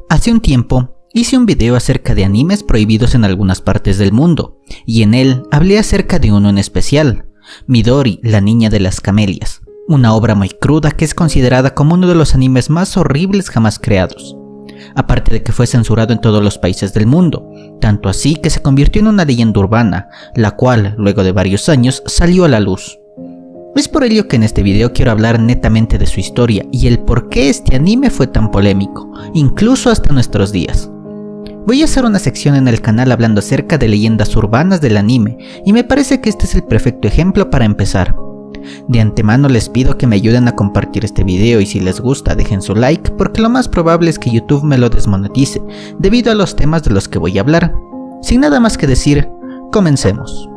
Hace un tiempo hice un video acerca de animes prohibidos en algunas partes del mundo, y en él hablé acerca de uno en especial, Midori, la niña de las camelias, una obra muy cruda que es considerada como uno de los animes más horribles jamás creados. Aparte de que fue censurado en todos los países del mundo, tanto así que se convirtió en una leyenda urbana, la cual, luego de varios años, salió a la luz. Es por ello que en este video quiero hablar netamente de su historia y el por qué este anime fue tan polémico, incluso hasta nuestros días. Voy a hacer una sección en el canal hablando acerca de leyendas urbanas del anime, y me parece que este es el perfecto ejemplo para empezar. De antemano les pido que me ayuden a compartir este video y si les gusta dejen su like, porque lo más probable es que YouTube me lo desmonetice debido a los temas de los que voy a hablar. Sin nada más que decir, comencemos.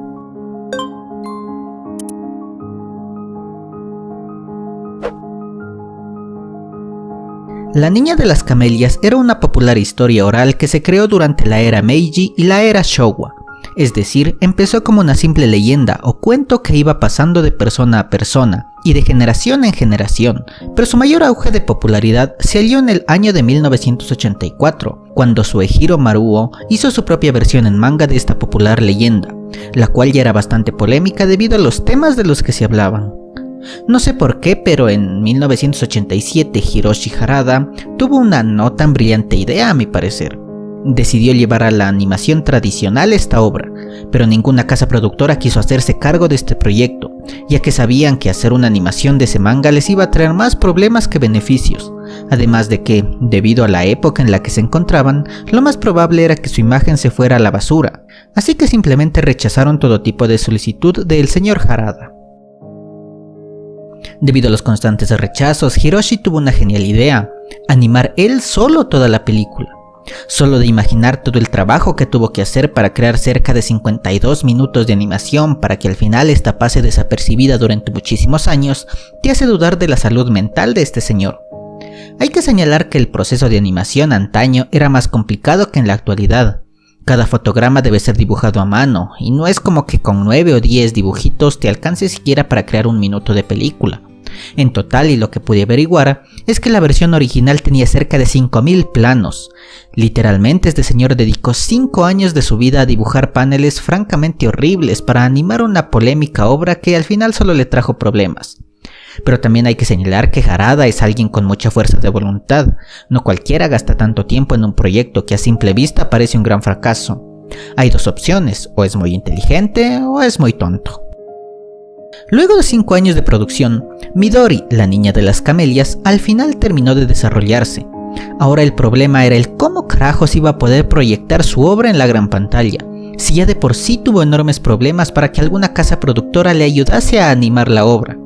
La niña de las camelias era una popular historia oral que se creó durante la era Meiji y la era Showa. Es decir, empezó como una simple leyenda o cuento que iba pasando de persona a persona y de generación en generación, pero su mayor auge de popularidad se halló en el año de 1984, cuando Suehiro Maruo hizo su propia versión en manga de esta popular leyenda, la cual ya era bastante polémica debido a los temas de los que se hablaban. No sé por qué, pero en 1987 Hiroshi Harada tuvo una no tan brillante idea a mi parecer. Decidió llevar a la animación tradicional esta obra, pero ninguna casa productora quiso hacerse cargo de este proyecto, ya que sabían que hacer una animación de ese manga les iba a traer más problemas que beneficios, además de que, debido a la época en la que se encontraban, lo más probable era que su imagen se fuera a la basura, así que simplemente rechazaron todo tipo de solicitud del señor Harada. Debido a los constantes rechazos, Hiroshi tuvo una genial idea: animar él solo toda la película. Solo de imaginar todo el trabajo que tuvo que hacer para crear cerca de 52 minutos de animación para que al final esta pase desapercibida durante muchísimos años, te hace dudar de la salud mental de este señor. Hay que señalar que el proceso de animación antaño era más complicado que en la actualidad. Cada fotograma debe ser dibujado a mano, y no es como que con 9 o 10 dibujitos te alcance siquiera para crear un minuto de película. En total, y lo que pude averiguar, es que la versión original tenía cerca de 5000 planos. Literalmente este señor dedicó 5 años de su vida a dibujar paneles francamente horribles para animar una polémica obra que al final solo le trajo problemas. Pero también hay que señalar que Harada es alguien con mucha fuerza de voluntad. No cualquiera gasta tanto tiempo en un proyecto que a simple vista parece un gran fracaso. Hay dos opciones: o es muy inteligente o es muy tonto. Luego de 5 años de producción, Midori, la niña de las camelias, al final terminó de desarrollarse. Ahora el problema era el cómo carajos iba a poder proyectar su obra en la gran pantalla, si ya de por sí tuvo enormes problemas para que alguna casa productora le ayudase a animar la obra.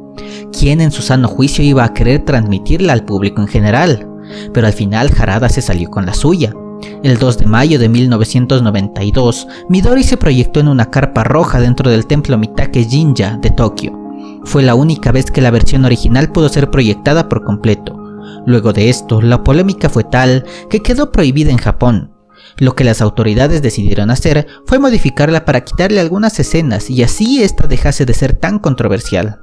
¿Quién en su sano juicio iba a querer transmitirla al público en general? Pero al final Harada se salió con la suya. El 2 de mayo de 1992, Midori se proyectó en una carpa roja dentro del templo Mitake Jinja de Tokio. Fue la única vez que la versión original pudo ser proyectada por completo. Luego de esto, la polémica fue tal que quedó prohibida en Japón. Lo que las autoridades decidieron hacer fue modificarla para quitarle algunas escenas y así esta dejase de ser tan controversial.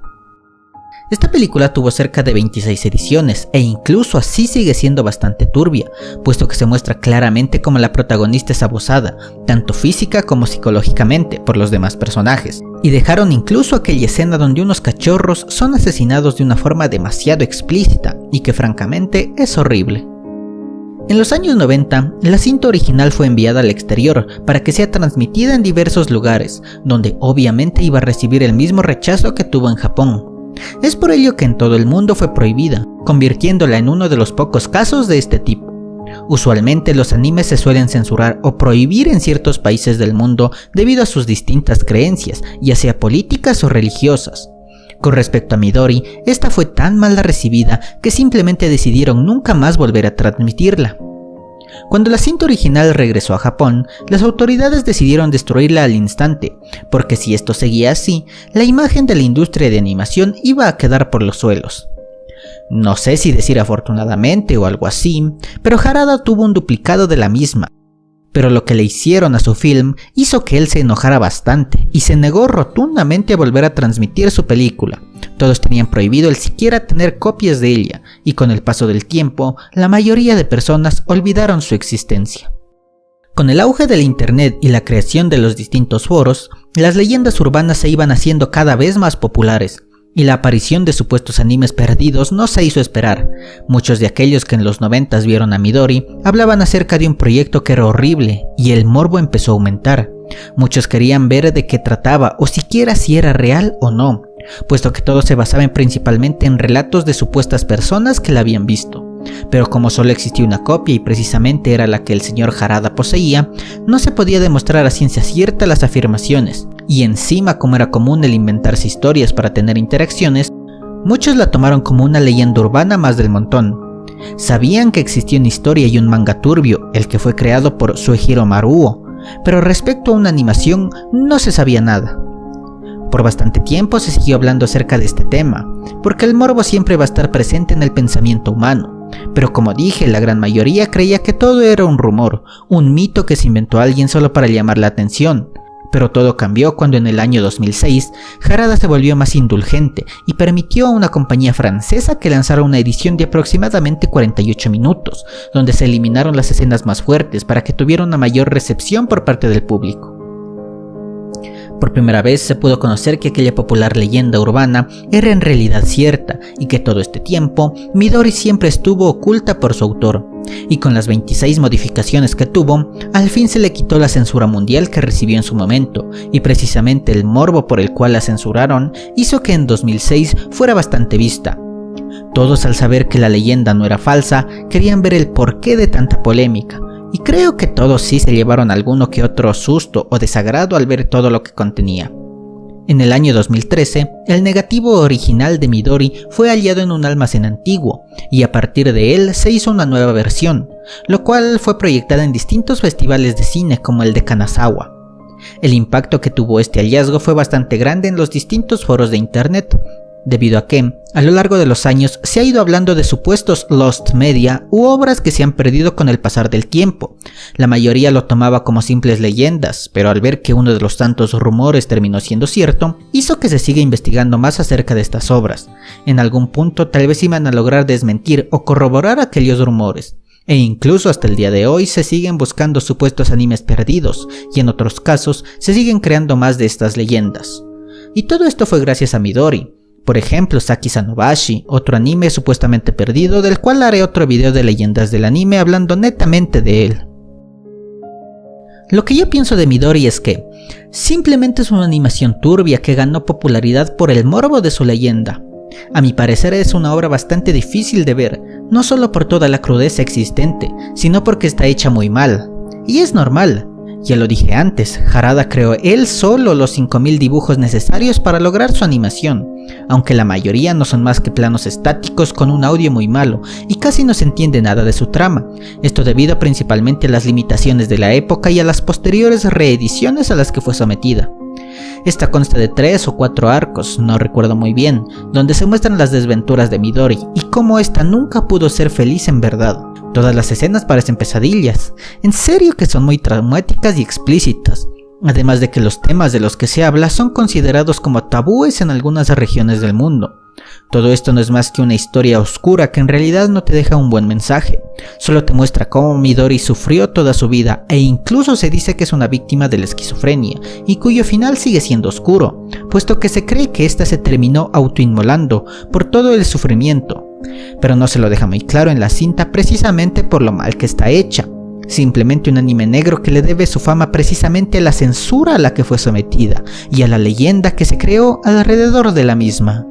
Esta película tuvo cerca de 26 ediciones e incluso así sigue siendo bastante turbia, puesto que se muestra claramente cómo la protagonista es abusada, tanto física como psicológicamente, por los demás personajes, y dejaron incluso aquella escena donde unos cachorros son asesinados de una forma demasiado explícita y que francamente es horrible. En los años 90, la cinta original fue enviada al exterior para que sea transmitida en diversos lugares, donde obviamente iba a recibir el mismo rechazo que tuvo en Japón. Es por ello que en todo el mundo fue prohibida, convirtiéndola en uno de los pocos casos de este tipo. Usualmente los animes se suelen censurar o prohibir en ciertos países del mundo debido a sus distintas creencias, ya sea políticas o religiosas. Con respecto a Midori, esta fue tan mal recibida que simplemente decidieron nunca más volver a transmitirla. Cuando la cinta original regresó a Japón, las autoridades decidieron destruirla al instante, porque si esto seguía así, la imagen de la industria de animación iba a quedar por los suelos. No sé si decir afortunadamente o algo así, pero Harada tuvo un duplicado de la misma. Pero lo que le hicieron a su film hizo que él se enojara bastante y se negó rotundamente a volver a transmitir su película. Todos tenían prohibido el siquiera tener copias de ella, y con el paso del tiempo, la mayoría de personas olvidaron su existencia. Con el auge del internet y la creación de los distintos foros, las leyendas urbanas se iban haciendo cada vez más populares, y la aparición de supuestos animes perdidos no se hizo esperar. Muchos de aquellos que en los 90s vieron a Midori hablaban acerca de un proyecto que era horrible, y el morbo empezó a aumentar. Muchos querían ver de qué trataba o siquiera si era real o no, puesto que todo se basaba principalmente en relatos de supuestas personas que la habían visto. Pero como solo existía una copia y precisamente era la que el señor Harada poseía, no se podía demostrar a ciencia cierta las afirmaciones, y encima como era común el inventarse historias para tener interacciones, muchos la tomaron como una leyenda urbana más del montón. Sabían que existía una historia y un manga turbio, el que fue creado por Suehiro Maruo, pero respecto a una animación no se sabía nada. Por bastante tiempo se siguió hablando acerca de este tema, porque el morbo siempre va a estar presente en el pensamiento humano. Pero como dije, la gran mayoría creía que todo era un rumor, un mito que se inventó alguien solo para llamar la atención. Pero todo cambió cuando en el año 2006, Harada se volvió más indulgente y permitió a una compañía francesa que lanzara una edición de aproximadamente 48 minutos, donde se eliminaron las escenas más fuertes para que tuviera una mayor recepción por parte del público. Por primera vez se pudo conocer que aquella popular leyenda urbana era en realidad cierta y que todo este tiempo Midori siempre estuvo oculta por su autor, y con las 26 modificaciones que tuvo, al fin se le quitó la censura mundial que recibió en su momento, y precisamente el morbo por el cual la censuraron hizo que en 2006 fuera bastante vista. Todos, al saber que la leyenda no era falsa, querían ver el porqué de tanta polémica. Y creo que todos sí se llevaron alguno que otro susto o desagrado al ver todo lo que contenía. En el año 2013, el negativo original de Midori fue hallado en un almacén antiguo, y a partir de él se hizo una nueva versión, lo cual fue proyectada en distintos festivales de cine como el de Kanazawa. El impacto que tuvo este hallazgo fue bastante grande en los distintos foros de internet, debido a que, a lo largo de los años, se ha ido hablando de supuestos lost media u obras que se han perdido con el pasar del tiempo. La mayoría lo tomaba como simples leyendas, pero al ver que uno de los tantos rumores terminó siendo cierto, hizo que se siga investigando más acerca de estas obras. En algún punto tal vez iban a lograr desmentir o corroborar aquellos rumores. E incluso hasta el día de hoy se siguen buscando supuestos animes perdidos, y en otros casos se siguen creando más de estas leyendas. Y todo esto fue gracias a Midori. Por ejemplo, Saki Sanobashi, otro anime supuestamente perdido, del cual haré otro video de leyendas del anime hablando netamente de él. Lo que yo pienso de Midori es que simplemente es una animación turbia que ganó popularidad por el morbo de su leyenda. A mi parecer es una obra bastante difícil de ver, no solo por toda la crudeza existente, sino porque está hecha muy mal. Y es normal. Ya lo dije antes, Harada creó él solo los 5000 dibujos necesarios para lograr su animación, aunque la mayoría no son más que planos estáticos con un audio muy malo y casi no se entiende nada de su trama, esto debido principalmente a las limitaciones de la época y a las posteriores reediciones a las que fue sometida. Esta consta de 3 o 4 arcos, no recuerdo muy bien, donde se muestran las desventuras de Midori y cómo esta nunca pudo ser feliz en verdad. Todas las escenas parecen pesadillas, en serio que son muy traumáticas y explícitas, además de que los temas de los que se habla son considerados como tabúes en algunas regiones del mundo. Todo esto no es más que una historia oscura que en realidad no te deja un buen mensaje, solo te muestra cómo Midori sufrió toda su vida e incluso se dice que es una víctima de la esquizofrenia y cuyo final sigue siendo oscuro, puesto que se cree que ésta se terminó autoinmolando por todo el sufrimiento, pero no se lo deja muy claro en la cinta precisamente por lo mal que está hecha. Simplemente un anime negro que le debe su fama precisamente a la censura a la que fue sometida y a la leyenda que se creó alrededor de la misma.